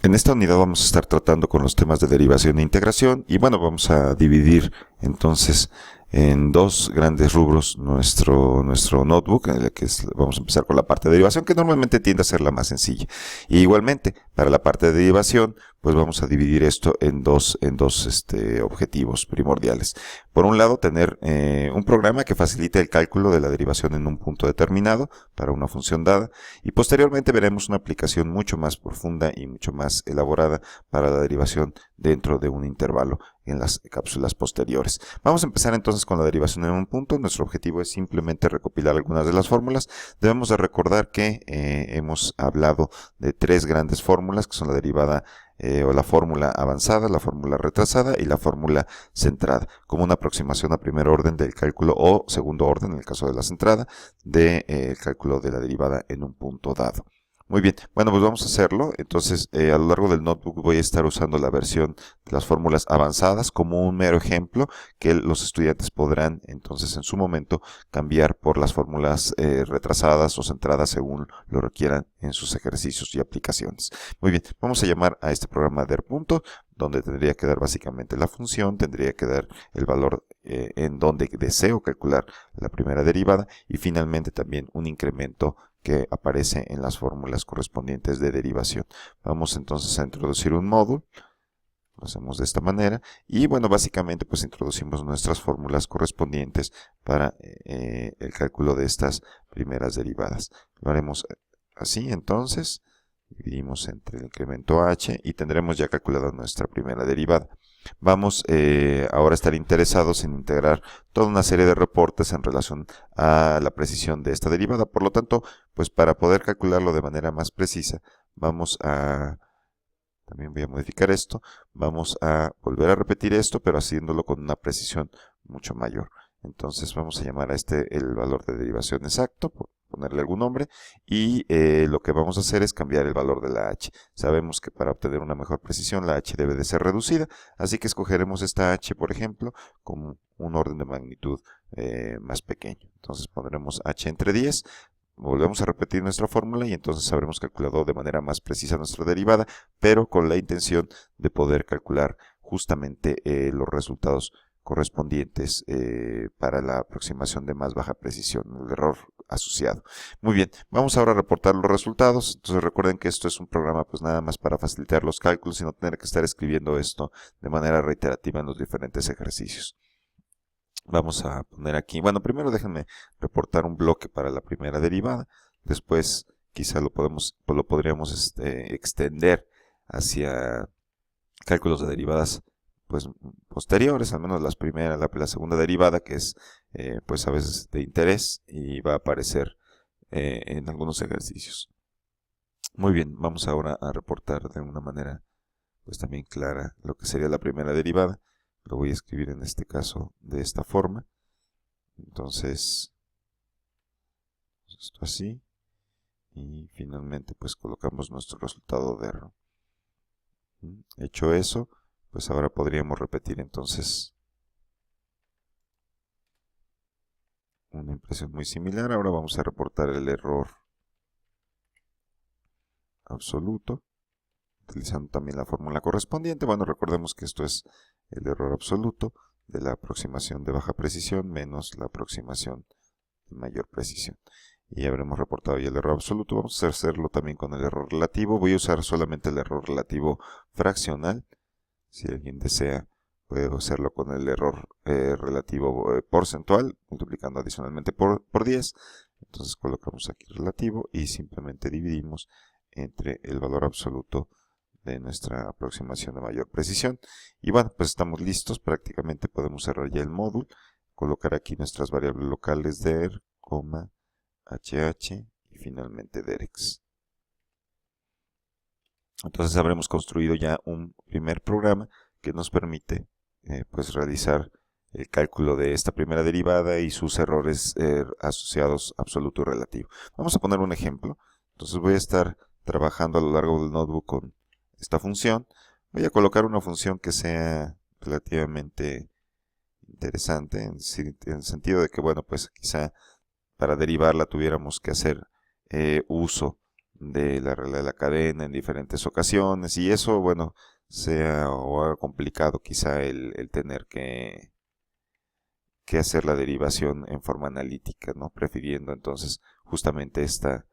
En esta unidad vamos a estar tratando con los temas de derivación e integración y bueno, vamos a dividir entonces en dos grandes rubros nuestro notebook, en el que vamos a empezar con la parte de derivación, que normalmente tiende a ser la más sencilla. Y igualmente, para la parte de derivación, pues vamos a dividir esto en dos objetivos primordiales. Por un lado, tener un programa que facilite el cálculo de la derivación en un punto determinado para una función dada, y posteriormente veremos una aplicación mucho más profunda y mucho más elaborada para la derivación dentro de un intervalo en las cápsulas posteriores. Vamos a empezar entonces con la derivación en un punto. Nuestro objetivo es simplemente recopilar algunas de las fórmulas. Debemos de recordar que hemos hablado de tres grandes fórmulas, que son la derivada o la fórmula avanzada, la fórmula retrasada y la fórmula centrada, como una aproximación a primer orden del cálculo o segundo orden, en el caso de la centrada, del cálculo de la derivada en un punto dado. Muy bien, bueno, pues vamos a hacerlo. Entonces, a lo largo del notebook voy a estar usando la versión de las fórmulas avanzadas como un mero ejemplo que los estudiantes podrán entonces en su momento cambiar por las fórmulas retrasadas o centradas según lo requieran en sus ejercicios y aplicaciones. Muy bien, vamos a llamar a este programa der.punto, donde tendría que dar básicamente la función, tendría que dar el valor en donde deseo calcular la primera derivada y finalmente también un incremento que aparece en las fórmulas correspondientes de derivación. Vamos entonces a introducir un módulo. Lo hacemos de esta manera y bueno, básicamente pues introducimos nuestras fórmulas correspondientes para el cálculo de estas primeras derivadas. Lo haremos así, entonces dividimos entre el incremento h y tendremos ya calculado nuestra primera derivada. Vamos ahora a estar interesados en integrar toda una serie de reportes en relación a la precisión de esta derivada. Por lo tanto, pues para poder calcularlo de manera más precisa, también voy a modificar esto, vamos a volver a repetir esto, pero haciéndolo con una precisión mucho mayor. Entonces vamos a llamar a el valor de derivación exacto, por ponerle algún nombre, y lo que vamos a hacer es cambiar el valor de la h. Sabemos que para obtener una mejor precisión la h debe de ser reducida, así que escogeremos esta h, por ejemplo, como un orden de magnitud más pequeño. Entonces pondremos h entre 10, volvemos a repetir nuestra fórmula y entonces habremos calculado de manera más precisa nuestra derivada, pero con la intención de poder calcular justamente los resultados correspondientes para la aproximación de más baja precisión, el error asociado. Muy bien, vamos ahora a reportar los resultados. Entonces recuerden que esto es un programa pues nada más para facilitar los cálculos y no tener que estar escribiendo esto de manera reiterativa en los diferentes ejercicios. Vamos a poner aquí, bueno, primero déjenme reportar un bloque para la primera derivada, después quizá lo podríamos extender hacia cálculos de derivadas pues posteriores, al menos la segunda derivada, que es pues a veces de interés y va a aparecer en algunos ejercicios. Muy bien, vamos ahora a reportar de una manera pues también clara lo que sería la primera derivada. Lo voy a escribir en este caso de esta forma. Entonces, esto así. Y finalmente pues colocamos nuestro resultado de error. Hecho eso, pues ahora podríamos repetir entonces una impresión muy similar. Ahora vamos a reportar el error absoluto, utilizando también la fórmula correspondiente. Bueno, recordemos que esto es el error absoluto de la aproximación de baja precisión menos la aproximación de mayor precisión. Y habremos reportado ya el error absoluto. Vamos a hacerlo también con el error relativo. Voy a usar solamente el error relativo fraccional. Si alguien desea, puede hacerlo con el error relativo porcentual, multiplicando adicionalmente por 10. Entonces colocamos aquí relativo y simplemente dividimos entre el valor absoluto de nuestra aproximación de mayor precisión. Y bueno, pues estamos listos. Prácticamente podemos cerrar ya el módulo. Colocar aquí nuestras variables locales der, hh y finalmente derex. Entonces habremos construido ya un primer programa que nos permite pues realizar el cálculo de esta primera derivada y sus errores asociados absoluto y relativo. Vamos a poner un ejemplo. Entonces voy a estar trabajando a lo largo del notebook con esta función. Voy a colocar una función que sea relativamente interesante en el sentido de que, bueno, pues quizá para derivarla tuviéramos que hacer uso de la regla de la cadena en diferentes ocasiones, y eso, bueno, sea o haga complicado quizá el tener que hacer la derivación en forma analítica, ¿no? Prefiriendo entonces justamente esta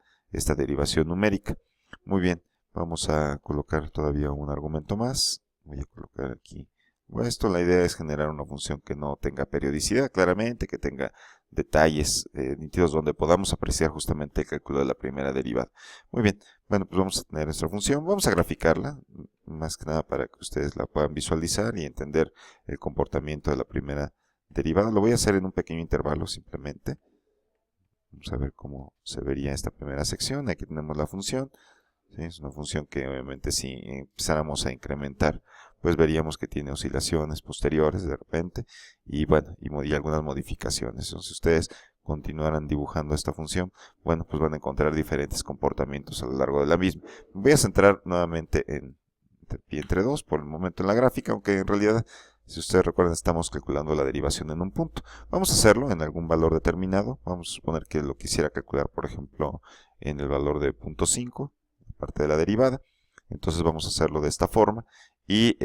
derivación numérica. Muy bien, vamos a colocar todavía un argumento más. Voy a colocar aquí. Bueno, esto, la idea es generar una función que no tenga periodicidad, claramente, que tenga detalles nítidos donde podamos apreciar justamente el cálculo de la primera derivada. Muy bien, bueno, pues vamos a tener nuestra función, vamos a graficarla, más que nada para que ustedes la puedan visualizar y entender el comportamiento de la primera derivada. Lo voy a hacer en un pequeño intervalo simplemente. Vamos a ver cómo se vería esta primera sección. Aquí tenemos la función. ¿Sí? Es una función que obviamente si empezáramos a incrementar, pues veríamos que tiene oscilaciones posteriores de repente y bueno, y algunas modificaciones. Entonces, si ustedes continuaran dibujando esta función, bueno, pues van a encontrar diferentes comportamientos a lo largo de la misma. Voy a centrar nuevamente en pi entre 2 por el momento en la gráfica, aunque en realidad, si ustedes recuerdan, estamos calculando la derivación en un punto. Vamos a hacerlo en algún valor determinado. Vamos a suponer que lo quisiera calcular, por ejemplo, en el valor de 0.5, parte de la derivada. Entonces vamos a hacerlo de esta forma. Y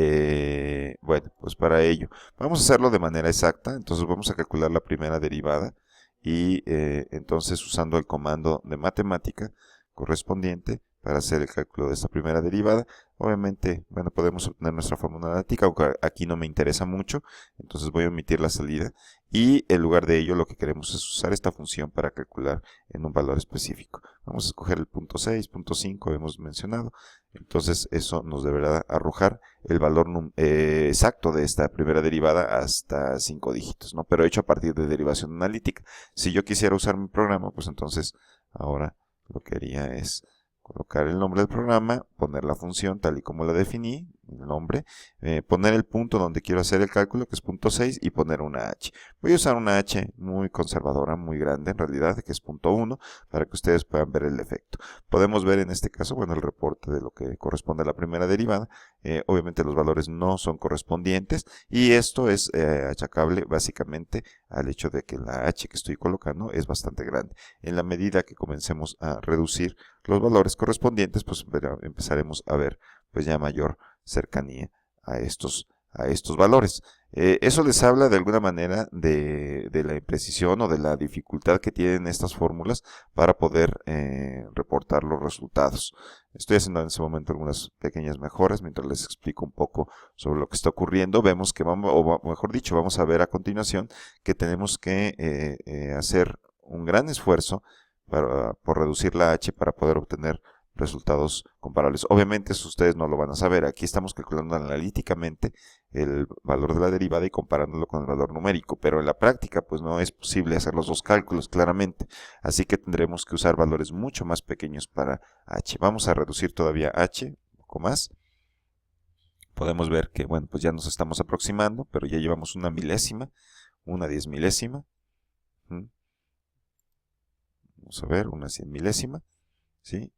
bueno, pues para ello vamos a hacerlo de manera exacta. Entonces vamos a calcular la primera derivada. Y entonces usando el comando de matemática correspondiente para hacer el cálculo de esta primera derivada. Obviamente, bueno, podemos obtener nuestra fórmula analítica, aunque aquí no me interesa mucho, entonces voy a omitir la salida y en lugar de ello lo que queremos es usar esta función para calcular en un valor específico. Vamos a escoger el punto 6, punto 5, hemos mencionado, entonces eso nos deberá arrojar el valor exacto de esta primera derivada hasta 5 dígitos, ¿no? Pero hecho a partir de derivación analítica. Si yo quisiera usar mi programa, pues entonces ahora lo que haría es colocar el nombre del programa, poner la función tal y como la definí, el nombre, poner el punto donde quiero hacer el cálculo, que es punto 6, y poner una h. Voy a usar una h muy conservadora, muy grande en realidad, que es punto 1, para que ustedes puedan ver el efecto. Podemos ver en este caso, bueno, el reporte de lo que corresponde a la primera derivada. Obviamente los valores no son correspondientes, y esto es achacable básicamente al hecho de que la h que estoy colocando es bastante grande. En la medida que comencemos a reducir los valores correspondientes, pues empezaremos a ver pues ya mayor cercanía a estos valores. Eso les habla de alguna manera de la imprecisión o de la dificultad que tienen estas fórmulas para poder reportar los resultados. Estoy haciendo en ese momento algunas pequeñas mejoras mientras les explico un poco sobre lo que está ocurriendo. Vemos que vamos a ver a continuación que tenemos que hacer un gran esfuerzo por reducir la h para poder obtener resultados comparables. Obviamente eso ustedes no lo van a saber. Aquí estamos calculando analíticamente el valor de la derivada y comparándolo con el valor numérico, pero en la práctica pues no es posible hacer los dos cálculos claramente, así que tendremos que usar valores mucho más pequeños para h. Vamos a reducir todavía h un poco más. Podemos ver que bueno, pues ya nos estamos aproximando, pero ya llevamos una milésima, una 10 milésima. Vamos a ver, una 100 milésima, ¿sí?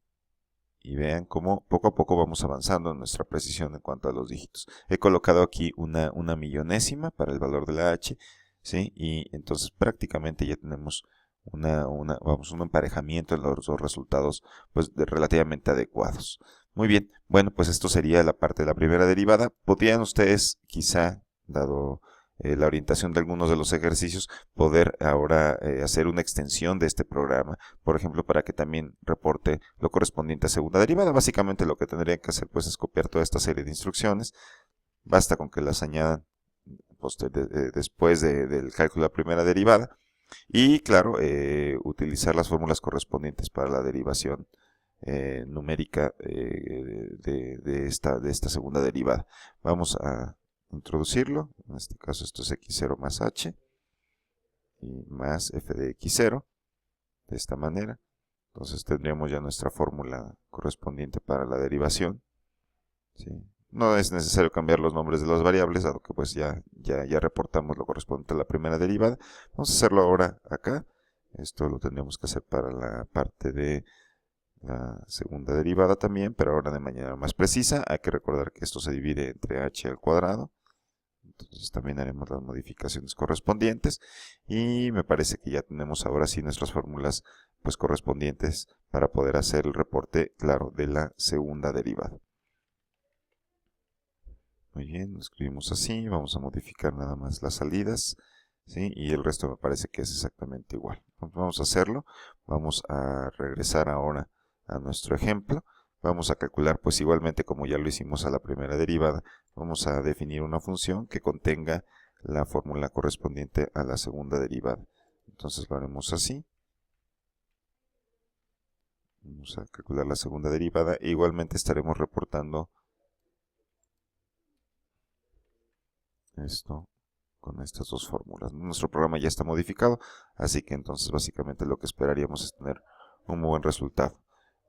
Y vean cómo poco a poco vamos avanzando en nuestra precisión en cuanto a los dígitos. He colocado aquí una millonésima para el valor de la h, ¿sí? Y entonces prácticamente ya tenemos un emparejamiento en los dos resultados pues relativamente adecuados. Muy bien, bueno, pues esto sería la parte de la primera derivada. Podrían ustedes quizá, dado la orientación de algunos de los ejercicios, poder ahora hacer una extensión de este programa, por ejemplo, para que también reporte lo correspondiente a segunda derivada. Básicamente lo que tendrían que hacer pues es copiar toda esta serie de instrucciones, basta con que las añadan después del cálculo de la primera derivada y claro, utilizar las fórmulas correspondientes para la derivación numérica de esta segunda derivada. Vamos a introducirlo, en este caso esto es x0 más h y más f de x0, de esta manera. Entonces tendríamos ya nuestra fórmula correspondiente para la derivación, ¿sí? No es necesario cambiar los nombres de las variables, dado que pues ya reportamos lo correspondiente a la primera derivada. Vamos a hacerlo ahora acá. Esto lo tendríamos que hacer para la parte de la segunda derivada también, pero ahora de manera más precisa. Hay que recordar que esto se divide entre h al cuadrado. Entonces también haremos las modificaciones correspondientes y me parece que ya tenemos ahora sí nuestras fórmulas pues correspondientes para poder hacer el reporte claro de la segunda derivada. Muy bien, lo escribimos así, vamos a modificar nada más las salidas, ¿sí? Y el resto me parece que es exactamente igual. Vamos a hacerlo, vamos a regresar ahora a nuestro ejemplo, vamos a calcular pues igualmente como ya lo hicimos a la primera derivada, vamos a definir una función que contenga la fórmula correspondiente a la segunda derivada. Entonces lo haremos así. Vamos a calcular la segunda derivada e igualmente estaremos reportando esto con estas dos fórmulas. Nuestro programa ya está modificado, así que entonces básicamente lo que esperaríamos es tener un muy buen resultado.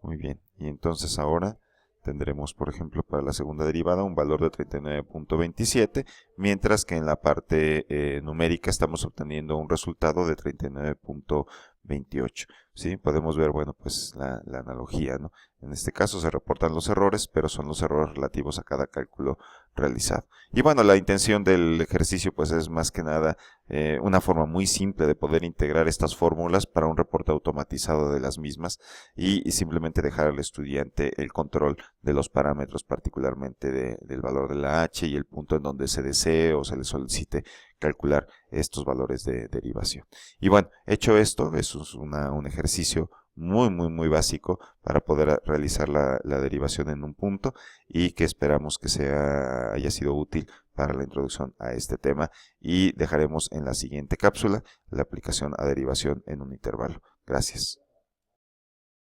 Muy bien, y entonces ahora tendremos, por ejemplo, para la segunda derivada un valor de 39.27, mientras que en la parte numérica estamos obteniendo un resultado de 39.28. ¿Sí? Podemos ver, bueno, pues la analogía, ¿no? En este caso se reportan los errores, pero son los errores relativos a cada cálculo realizado. Y bueno, la intención del ejercicio pues es más que nada una forma muy simple de poder integrar estas fórmulas para un reporte automatizado de las mismas y simplemente dejar al estudiante el control de los parámetros, particularmente del valor de la h y el punto en donde se desee o se le solicite calcular estos valores de derivación. Y bueno, hecho esto, eso es un ejercicio muy básico para poder realizar la derivación en un punto y que esperamos que haya sido útil para la introducción a este tema y dejaremos en la siguiente cápsula la aplicación a derivación en un intervalo. Gracias.